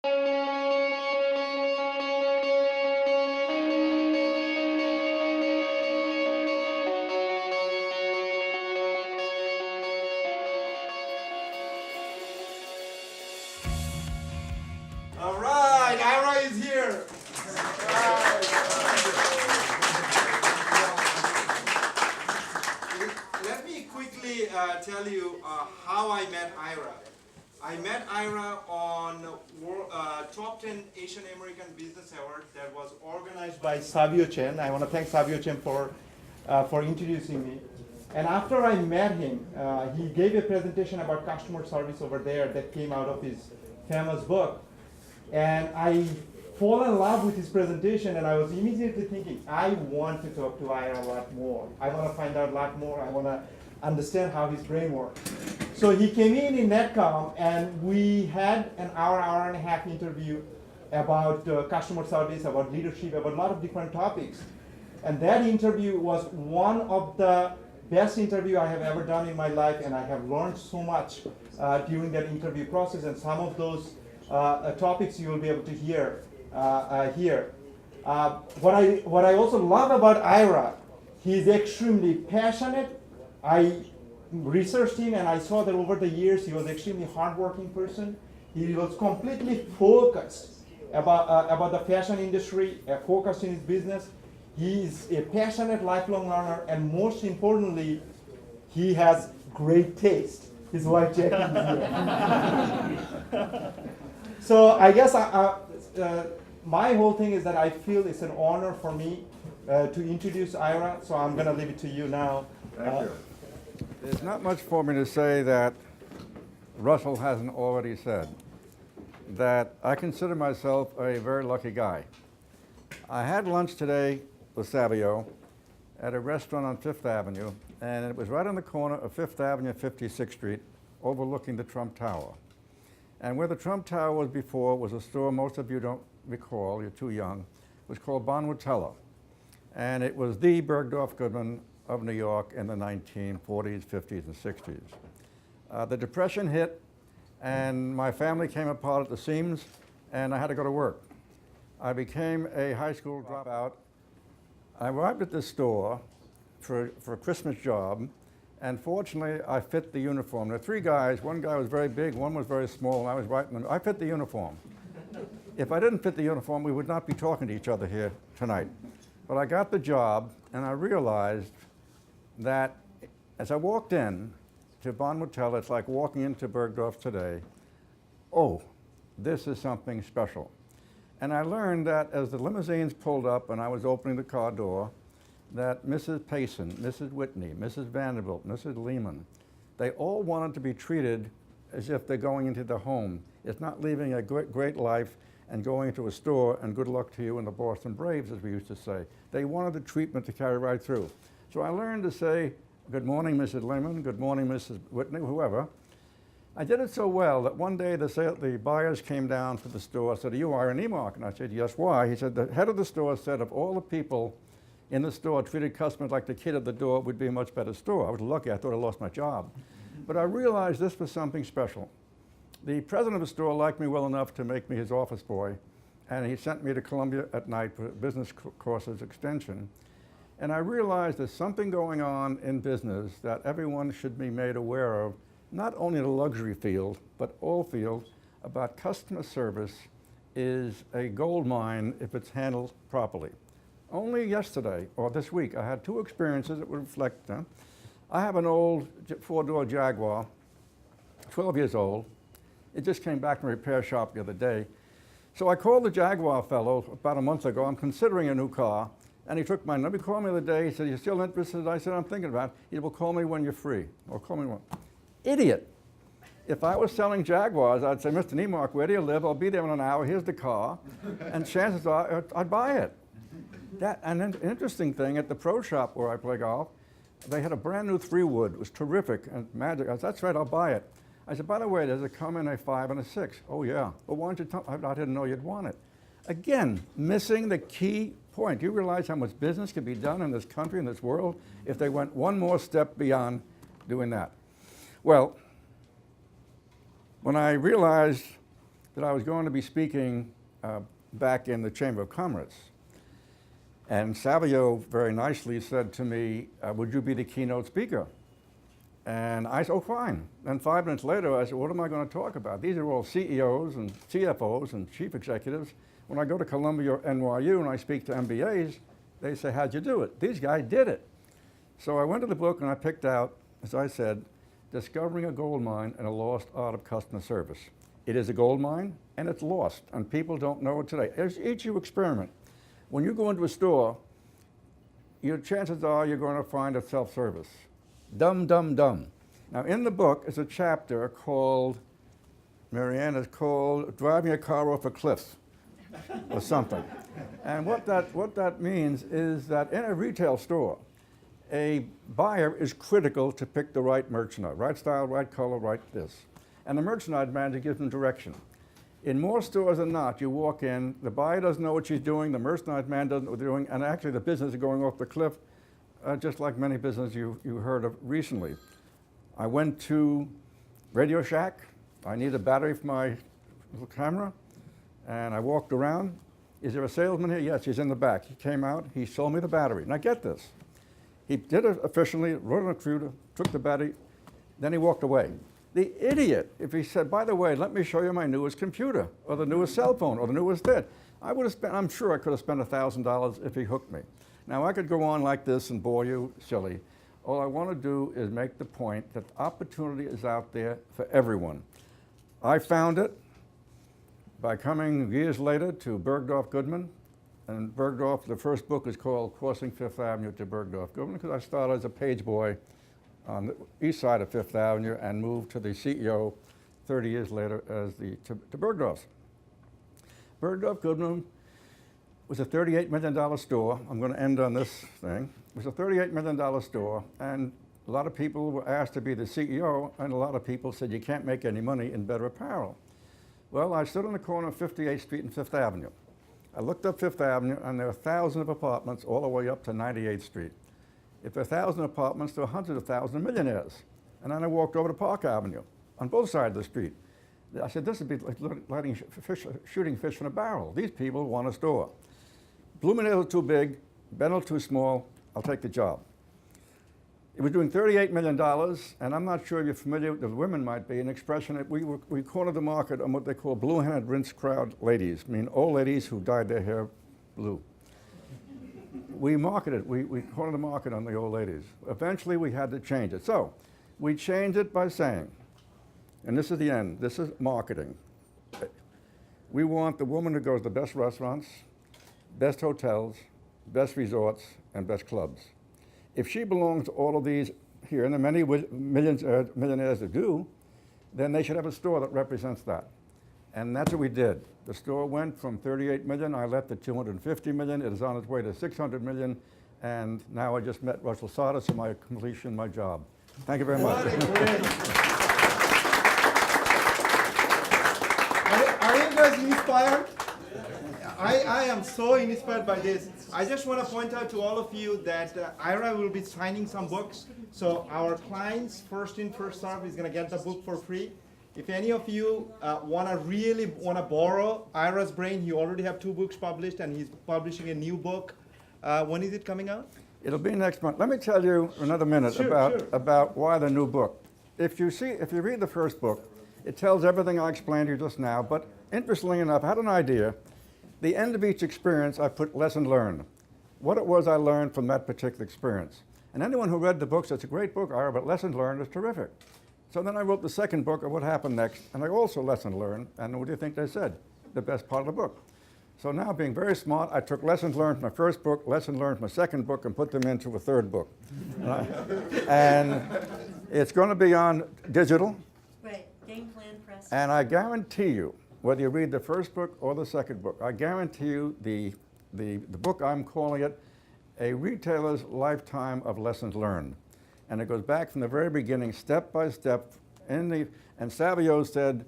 All right, Ira is here. Let me quickly tell you how I met Ira. I met Ira on Top 10 Asian American Business Award that was organized by Savio Chen. I want to thank Savio Chen for introducing me. And after I met him, he gave a presentation about customer service over there that came out of his famous book. And I fall in love with his presentation, and I was immediately thinking, I want to talk to Ira a lot more. I want to find out a lot more. I want to understand how his brain works. So he came in Netcom, and we had an hour and a half interview about customer service, about leadership, about a lot of different topics. And that interview was one of the best interview I have ever done in my life, and I have learned so much during that interview process, and some of those topics you will be able to hear here. What I also love about Ira, he's extremely passionate. I researched him and I saw that over the years he was extremely hardworking person. He was completely focused about the fashion industry, focused in his business. He's a passionate lifelong learner, and most importantly, he has great taste. His wife Jackie is here. So I guess my whole thing is that I feel it's an honor for me to introduce Ira, so I'm going to leave it to you now. Thank you. There's not much for me to say that Russell hasn't already said, that I consider myself a very lucky guy. I had lunch today with Savio at a restaurant on Fifth Avenue, and it was right on the corner of Fifth Avenue and 56th Street, overlooking the Trump Tower. And where the Trump Tower was before was a store most of you don't recall, you're too young. It was called Bonwitella. And it was the Bergdorf Goodman of New York in the 1940s, 50s, and 60s. The Depression hit, and my family came apart at the seams, and I had to go to work. I became a high school dropout. I arrived at this store for a Christmas job, and fortunately, I fit the uniform. There were three guys. One guy was very big, one was very small, and I was right in the middle. I fit the uniform. If I didn't fit the uniform, we would not be talking to each other here tonight. But I got the job, and I realized that as I walked in to Bonwitella, it's like walking into Bergdorf today. Oh, this is something special. And I learned that as the limousines pulled up and I was opening the car door, that Mrs. Payson, Mrs. Whitney, Mrs. Vanderbilt, Mrs. Lehman, they all wanted to be treated as if they're going into their home. It's not leaving a great life and going into a store and good luck to you in the Boston Braves, as we used to say. They wanted the treatment to carry right through. So I learned to say, good morning, Mrs. Lehman, good morning, Mrs. Whitney, whoever. I did it so well that one day the buyers came down to the store, said, "Are you Ira Neimark?" And I said, "Yes, why?" He said, "The head of the store said of all the people in the store treated customers like the kid at the door, would be a much better store." I was lucky, I thought I lost my job. But I realized this was something special. The president of the store liked me well enough to make me his office boy, and he sent me to Columbia at night for business courses extension. And I realized there's something going on in business that everyone should be made aware of, not only in the luxury field, but all fields, about customer service is a gold mine if it's handled properly. Only yesterday, or this week, I had two experiences that would reflect them. I have an old four-door Jaguar, 12 years old. It just came back from a repair shop the other day. So I called the Jaguar fellow about a month ago. I'm considering a new car. And he took my number. He called me the other day. He said, "You still interested?" I said, "I'm thinking about it." He said, "Well, call me when you're free." Or call me when. Idiot. If I was selling Jaguars, I'd say, "Mr. Neimark, where do you live? I'll be there in an hour. Here's the car." And chances are I'd buy it. And an interesting thing, at the pro shop where I play golf, they had a brand new 3-wood. It was terrific and magic. I said, "That's right, I'll buy it." I said, "By the way, does it come in a 5 and a 6? "Oh, yeah." "Well, why don't you tell me?" "I didn't know you'd want it." Again, missing the key point. Do you realize how much business could be done in this country, in this world, if they went one more step beyond doing that? Well, when I realized that I was going to be speaking back in the Chamber of Commerce. And Savio very nicely said to me, would you be the keynote speaker? And I said, oh, fine. And 5 minutes later, I said, what am I going to talk about? These are all CEOs and CFOs and chief executives. When I go to Columbia or NYU and I speak to MBAs, they say, how'd you do it? These guys did it. So I went to the book and I picked out, as I said, Discovering a Gold Mine and a Lost Art of Customer Service. It is a gold mine and it's lost, and people don't know it today. As each you experiment. When you go into a store, your chances are you're going to find a self-service. Dumb, dumb, dumb. Now in the book is a chapter called, Marianne, is called Driving a Car Off a Cliff or something. And what that means is that in a retail store, a buyer is critical to pick the right merchandise, right style, right color, right this. And the merchandise manager gives them direction. In more stores than not, you walk in, the buyer doesn't know what she's doing, the merchandise man doesn't know what they're doing, and actually the business is going off the cliff, just like many businesses you heard of recently. I went to Radio Shack. I need a battery for my little camera, and I walked around. Is there a salesman here? Yes, he's in the back. He came out, he sold me the battery. Now get this. He did it efficiently, wrote on a computer, took the battery, then he walked away. The idiot, if he said, by the way, let me show you my newest computer, or the newest cell phone, or the newest this, I would have spent, I'm sure I could have spent $1,000 if he hooked me. Now I could go on like this and bore you silly. All I want to do is make the point that opportunity is out there for everyone. I found it by coming years later to Bergdorf Goodman. And Bergdorf, the first book is called Crossing Fifth Avenue to Bergdorf Goodman, because I started as a page boy on the east side of Fifth Avenue and moved to the CEO 30 years later as to Bergdorf's. Bergdorf Goodman was a $38 million store. I'm going to end on this thing. It was a $38 million store, and a lot of people were asked to be the CEO, and a lot of people said, you can't make any money in better apparel. Well, I stood on the corner of 58th Street and Fifth Avenue. I looked up Fifth Avenue, and there were thousands of apartments all the way up to 98th Street. If there are 1,000 apartments, there are hundreds of thousands of millionaires. And then I walked over to Park Avenue on both sides of the street. I said, this would be like shooting fish in a barrel. These people want a store. Bloomingdale's too big, Bendel too small, I'll take the job. It was doing $38 million, and I'm not sure if you're familiar, the women might be, an expression that we cornered the market on what they call blue-handed rinse crowd ladies, I mean old ladies who dyed their hair blue. We marketed, we cornered the market on the old ladies. Eventually we had to change it. So we changed it by saying, and this is the end, this is marketing. We want the woman who goes to the best restaurants, best hotels, best resorts, and best clubs. If she belongs to all of these here, and the many millionaires that do, then they should have a store that represents that. And that's what we did. The store went from 38 million, I left at 250 million, it is on its way to 600 million, and now I just met Russell Sardis in my completion, my job. Thank you very much. Are you guys inspired? I am so inspired by this. I just want to point out to all of you that Ira will be signing some books. So our clients, first in, first serve, is going to get the book for free. If any of you really want to borrow Ira's brain, he already have 2 books published, and he's publishing a new book. When is it coming out? It'll be next month. Let me tell you another minute about why the new book. If you read the first book, it tells everything I explained to you just now, but interestingly enough, I had an idea. The end of each experience, I put lesson learned. What it was I learned from that particular experience. And anyone who read the book says, it's a great book, Ira, but lesson learned is terrific. So then I wrote the second book of what happened next, and I also lesson learned, and what do you think they said? The best part of the book. So now, being very smart, I took lessons learned from my first book, lesson learned from my second book, and put them into a third book. And it's going to be on digital. Right, Game Plan Press. And I guarantee you, whether you read the first book or the second book, I guarantee you the book, I'm calling it A Retailer's Lifetime of Lessons Learned. And it goes back from the very beginning, step by step. And Savio said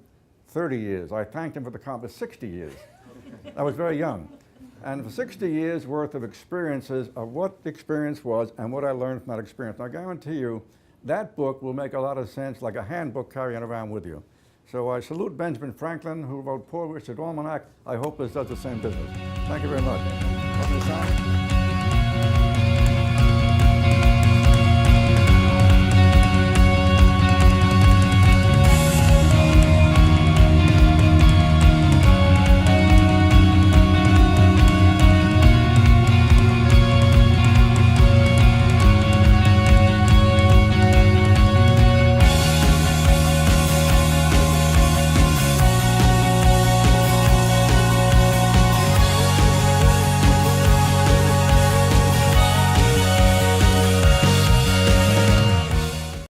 30 years. I thanked him for the compliment, 60 years. I was very young. And for 60 years worth of experiences of what the experience was and what I learned from that experience. And I guarantee you, that book will make a lot of sense, like a handbook carrying around with you. So I salute Benjamin Franklin, who wrote Poor Richard Almanac. I hope this does the same business. Thank you very much. Want me to sign?